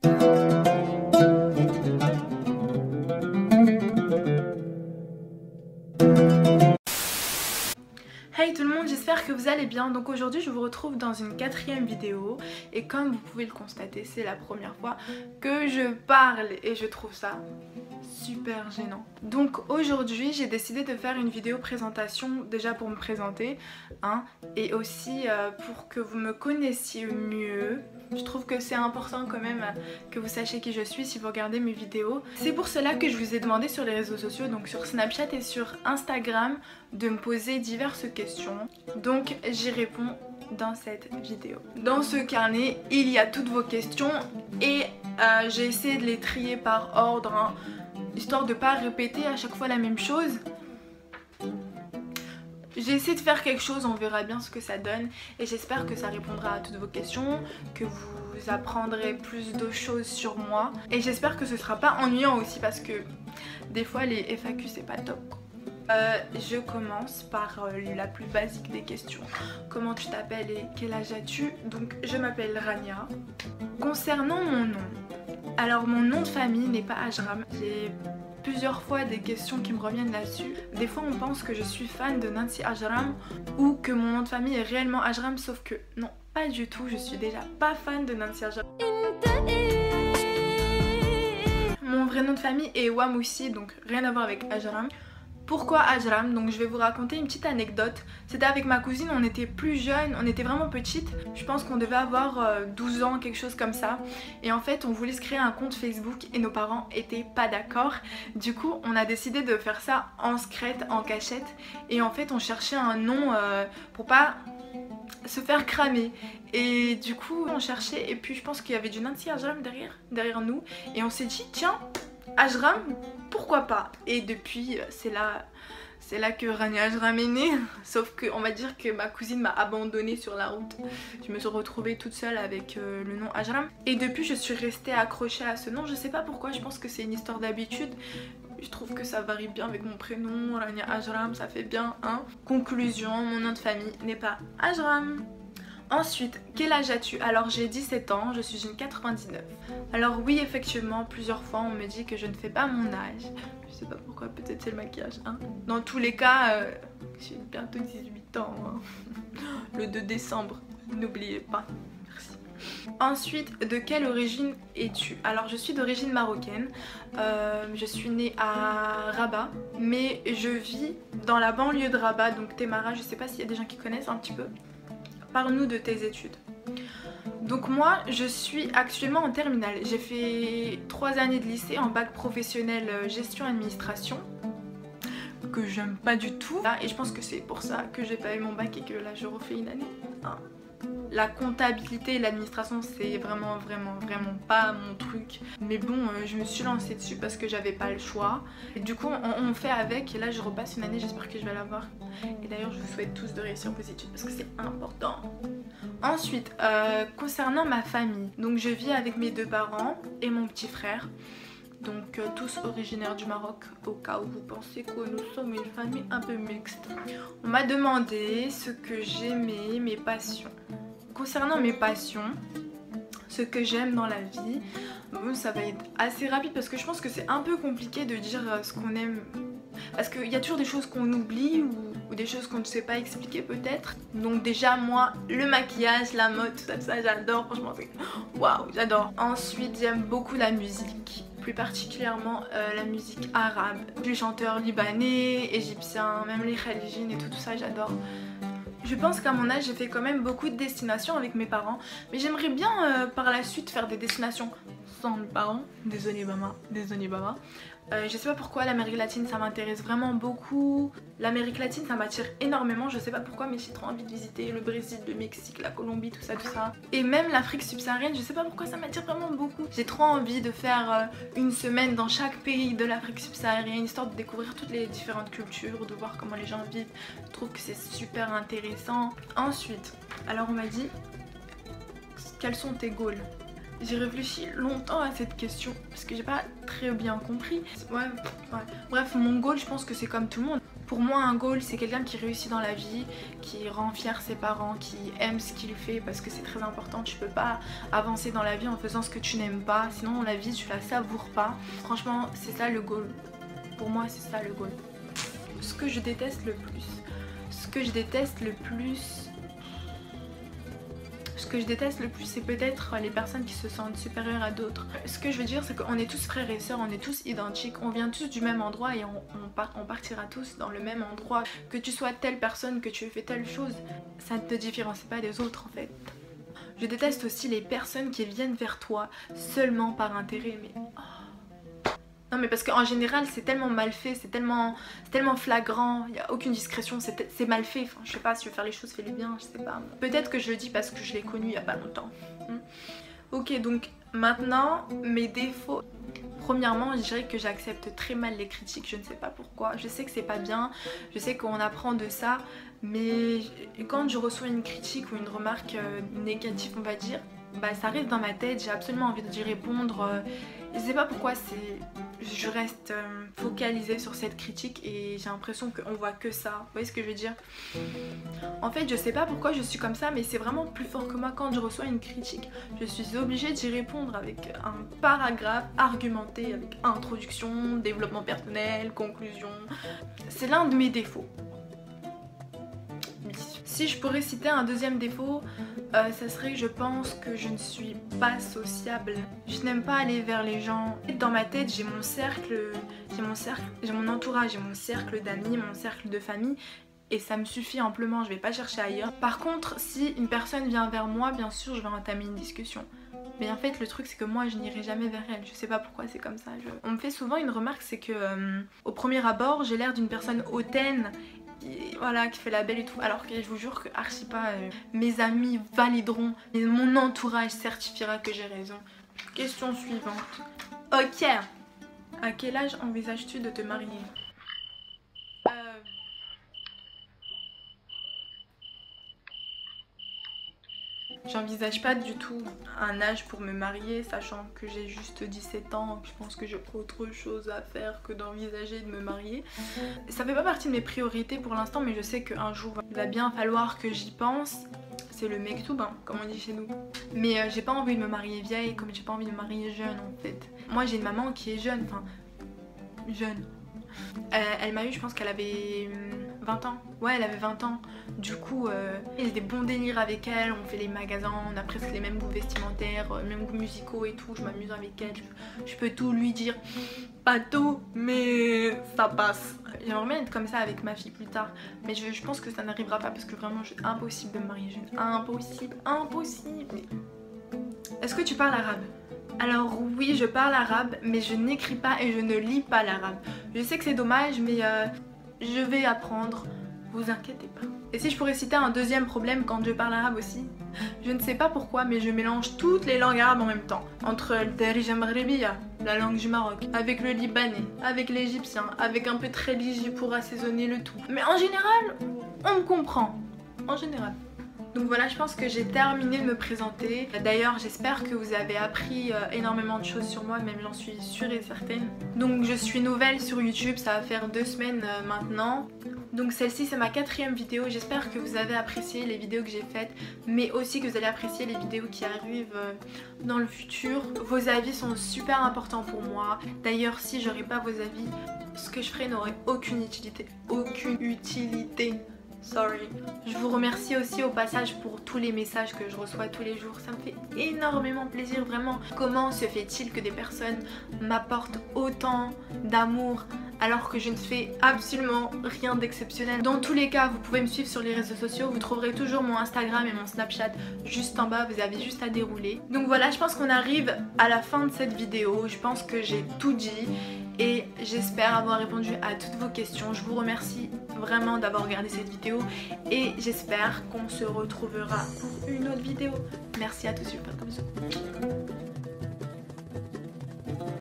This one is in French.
Hey tout le monde, j'espère que vous allez bien. Donc aujourd'hui je vous retrouve dans une 4e vidéo et comme vous pouvez le constater, c'est la première fois que je parle et je trouve ça super gênant. Donc aujourd'hui j'ai décidé de faire une vidéo présentation déjà pour me présenter et aussi pour que vous me connaissiez mieux. Je trouve que c'est important quand même que vous sachiez qui je suis si vous regardez mes vidéos. C'est pour cela que je vous ai demandé sur les réseaux sociaux, donc sur Snapchat et sur Instagram, de me poser diverses questions. Donc j'y réponds dans cette vidéo. Dans ce carnet, il y a toutes vos questions et j'ai essayé de les trier par ordre, histoire de pas répéter à chaque fois la même chose. J'ai essayé de faire quelque chose, on verra bien ce que ça donne et j'espère que ça répondra à toutes vos questions, que vous apprendrez plus de choses sur moi et j'espère que ce sera pas ennuyant aussi parce que des fois les FAQ c'est pas top. Je commence par la plus basique des questions. Comment tu t'appelles et quel âge as-tu? Donc je m'appelle Rania. Concernant mon nom, alors mon nom de famille n'est pas Ajram. J'ai plusieurs fois des questions qui me reviennent là-dessus. Des fois on pense que je suis fan de Nancy Ajram ou que mon nom de famille est réellement Ajram, sauf que non, pas du tout, je suis déjà pas fan de Nancy Ajram. Mon vrai nom de famille est Wamoussi, donc rien à voir avec Ajram. Pourquoi Ajram? Donc je vais vous raconter une petite anecdote. C'était avec ma cousine, on était plus jeunes, on était vraiment petites. Je pense qu'on devait avoir 12 ans, quelque chose comme ça. Et en fait on voulait se créer un compte Facebook et nos parents étaient pas d'accord. Du coup on a décidé de faire ça en secrète, en cachette. Et en fait on cherchait un nom pour pas se faire cramer. Et du coup on cherchait et puis je pense qu'il y avait du Nancy Ajram derrière nous. Et on s'est dit tiens, Ajram, pourquoi pas? Et depuis c'est là que Rania Ajram est née. Sauf que on va dire que ma cousine m'a abandonnée sur la route. Je me suis retrouvée toute seule avec le nom Ajram. Et depuis je suis restée accrochée à ce nom. Je sais pas pourquoi, je pense que c'est une histoire d'habitude. Je trouve que ça varie bien avec mon prénom, Rania Ajram, ça fait bien Conclusion, mon nom de famille n'est pas Ajram. Ensuite, quel âge as-tu? Alors j'ai 17 ans, je suis une 99. Alors oui, effectivement, plusieurs fois on me dit que je ne fais pas mon âge. Je sais pas pourquoi, peut-être c'est le maquillage. Dans tous les cas, j'ai bientôt 18 ans. Le 2 décembre, n'oubliez pas. Merci. Ensuite, de quelle origine es-tu? Alors je suis d'origine marocaine. Je suis née à Rabat, mais je vis dans la banlieue de Rabat, donc Témara. Je sais pas s'il y a des gens qui connaissent un petit peu. Parle-nous de tes études. Donc moi je suis actuellement en terminale. J'ai fait 3 années de lycée en bac professionnel gestion administration que j'aime pas du tout et je pense que c'est pour ça que j'ai pas eu mon bac et que là je refais une année. La comptabilité et l'administration c'est vraiment pas mon truc, mais bon je me suis lancée dessus parce que j'avais pas le choix et du coup on fait avec et là je repasse une année, j'espère que je vais l'avoir et d'ailleurs je vous souhaite tous de réussir vos études parce que c'est important. Ensuite concernant ma famille, donc je vis avec mes 2 parents et mon petit frère, donc tous originaires du Maroc au cas où vous pensez que nous sommes une famille un peu mixte. On m'a demandé ce que j'aimais, mes passions. Concernant mes passions, ce que j'aime dans la vie, bon, ça va être assez rapide parce que je pense que c'est un peu compliqué de dire ce qu'on aime. Parce qu'il y a toujours des choses qu'on oublie ou des choses qu'on ne sait pas expliquer peut-être. Donc déjà moi, le maquillage, la mode, tout ça j'adore, franchement c'est waouh, j'adore. Ensuite j'aime beaucoup la musique, plus particulièrement la musique arabe, les chanteurs libanais, égyptiens, même les khalijines et tout ça j'adore. Je pense qu'à mon âge j'ai fait quand même beaucoup de destinations avec mes parents, mais j'aimerais bien par la suite faire des destinations sans mes parents. Désolée maman, désolée baba. Je sais pas pourquoi l'Amérique latine ça m'intéresse vraiment beaucoup. L'Amérique latine ça m'attire énormément, je sais pas pourquoi mais j'ai trop envie de visiter le Brésil, le Mexique, la Colombie, tout ça. Et même l'Afrique subsaharienne, je sais pas pourquoi ça m'attire vraiment beaucoup. J'ai trop envie de faire une semaine dans chaque pays de l'Afrique subsaharienne, histoire de découvrir toutes les différentes cultures, de voir comment les gens vivent. Je trouve que c'est super intéressant. Ensuite, alors on m'a dit quels sont tes goals? J'ai réfléchi longtemps à cette question parce que j'ai pas très bien compris. Ouais. Bref, mon goal je pense que c'est comme tout le monde. Pour moi un goal c'est quelqu'un qui réussit dans la vie, qui rend fier ses parents, qui aime ce qu'il fait parce que c'est très important. Tu peux pas avancer dans la vie en faisant ce que tu n'aimes pas, sinon la vie tu la savoures pas. Franchement c'est ça le goal. Pour moi c'est ça le goal. Ce que je déteste le plus. Ce que je déteste le plus c'est peut-être les personnes qui se sentent supérieures à d'autres. Ce que je veux dire c'est qu'on est tous frères et sœurs, on est tous identiques, on vient tous du même endroit et on partira tous dans le même endroit. Que tu sois telle personne, que tu fais telle chose, ça ne te différencie pas des autres en fait. Je déteste aussi les personnes qui viennent vers toi seulement par intérêt, mais... Non mais parce qu'en général c'est tellement mal fait, c'est tellement flagrant, il n'y a aucune discrétion, c'est mal fait. Enfin je sais pas, si tu veux faire les choses fais-les bien, je sais pas. Peut-être que je le dis parce que je l'ai connu il y a pas longtemps. Ok, donc maintenant mes défauts. Premièrement je dirais que j'accepte très mal les critiques, je ne sais pas pourquoi. Je sais que c'est pas bien, je sais qu'on apprend de ça, mais quand je reçois une critique ou une remarque négative on va dire, bah ça reste dans ma tête, j'ai absolument envie d'y répondre. Je sais pas pourquoi je reste focalisée sur cette critique et j'ai l'impression qu'on voit que ça. Vous voyez ce que je veux dire? En fait je sais pas pourquoi je suis comme ça, mais c'est vraiment plus fort que moi. Quand je reçois une critique, je suis obligée d'y répondre avec un paragraphe argumenté avec introduction, développement personnel, conclusion. C'est l'un de mes défauts. Si je pourrais citer un deuxième défaut, ça serait que je pense que je ne suis pas sociable. Je n'aime pas aller vers les gens. Dans ma tête j'ai mon cercle, j'ai mon entourage, j'ai mon cercle d'amis, mon cercle de famille et ça me suffit amplement, je vais pas chercher ailleurs. Par contre si une personne vient vers moi, bien sûr je vais entamer une discussion. Mais en fait le truc c'est que moi je n'irai jamais vers elle, je sais pas pourquoi c'est comme ça. On me fait souvent une remarque, c'est que au premier abord j'ai l'air d'une personne hautaine, voilà, qui fait la belle et tout, alors que je vous jure que archi pas. Mes amis valideront et mon entourage certifiera que j'ai raison. Question suivante. Ok, à quel âge envisages-tu de te marier? J'envisage pas du tout un âge pour me marier, sachant que j'ai juste 17 ans. Je pense que j'ai autre chose à faire que d'envisager de me marier. Ça fait pas partie de mes priorités pour l'instant, mais je sais qu'un jour il va bien falloir que j'y pense. C'est le mektoub, hein, comme on dit chez nous. Mais j'ai pas envie de me marier vieille, comme j'ai pas envie de me marier jeune en fait. Moi j'ai une maman qui est jeune, enfin jeune. Elle m'a eu, je pense qu'elle avait 20 ans. Ouais, elle avait 20 ans. Du coup, j'ai des bons délires avec elle. On fait les magasins, on a presque les mêmes goûts vestimentaires, mêmes goûts musicaux et tout. Je m'amuse avec elle. Je peux tout lui dire. Pas tout, mais ça passe. J'aimerais bien être comme ça avec ma fille plus tard. Mais je pense que ça n'arrivera pas parce que vraiment, c'est impossible de me marier jeune. Impossible, impossible. Est-ce que tu parles arabe? Alors oui, je parle arabe, mais je n'écris pas et je ne lis pas l'arabe. Je sais que c'est dommage, mais je vais apprendre, vous inquiétez pas. Et si je pourrais citer un deuxième problème quand je parle arabe aussi, je ne sais pas pourquoi, mais je mélange toutes les langues arabes en même temps. Entre le Darija Maghrebiya, la langue du Maroc, avec le libanais, avec l'égyptien, avec un peu de religieux pour assaisonner le tout. Mais en général, on me comprend. En général. Donc voilà, je pense que j'ai terminé de me présenter. D'ailleurs, j'espère que vous avez appris énormément de choses sur moi, même j'en suis sûre et certaine. Donc je suis nouvelle sur YouTube, ça va faire 2 semaines maintenant. Donc celle-ci c'est ma 4e vidéo, j'espère que vous avez apprécié les vidéos que j'ai faites, mais aussi que vous allez apprécier les vidéos qui arrivent dans le futur. Vos avis sont super importants pour moi. D'ailleurs, si j'aurais pas vos avis, ce que je ferais n'aurait aucune utilité. Aucune utilité. Sorry. Je vous remercie aussi au passage pour tous les messages que je reçois tous les jours. Ça me fait énormément plaisir, vraiment. Comment se fait-il que des personnes m'apportent autant d'amour alors que je ne fais absolument rien d'exceptionnel? Dans tous les cas, vous pouvez me suivre sur les réseaux sociaux. Vous trouverez toujours mon Instagram et mon Snapchat juste en bas. Vous avez juste à dérouler. Donc voilà, je pense qu'on arrive à la fin de cette vidéo. Je pense que j'ai tout dit. Et j'espère avoir répondu à toutes vos questions. Je vous remercie vraiment d'avoir regardé cette vidéo et j'espère qu'on se retrouvera pour une autre vidéo. Merci à tous, je vous fais comme ça.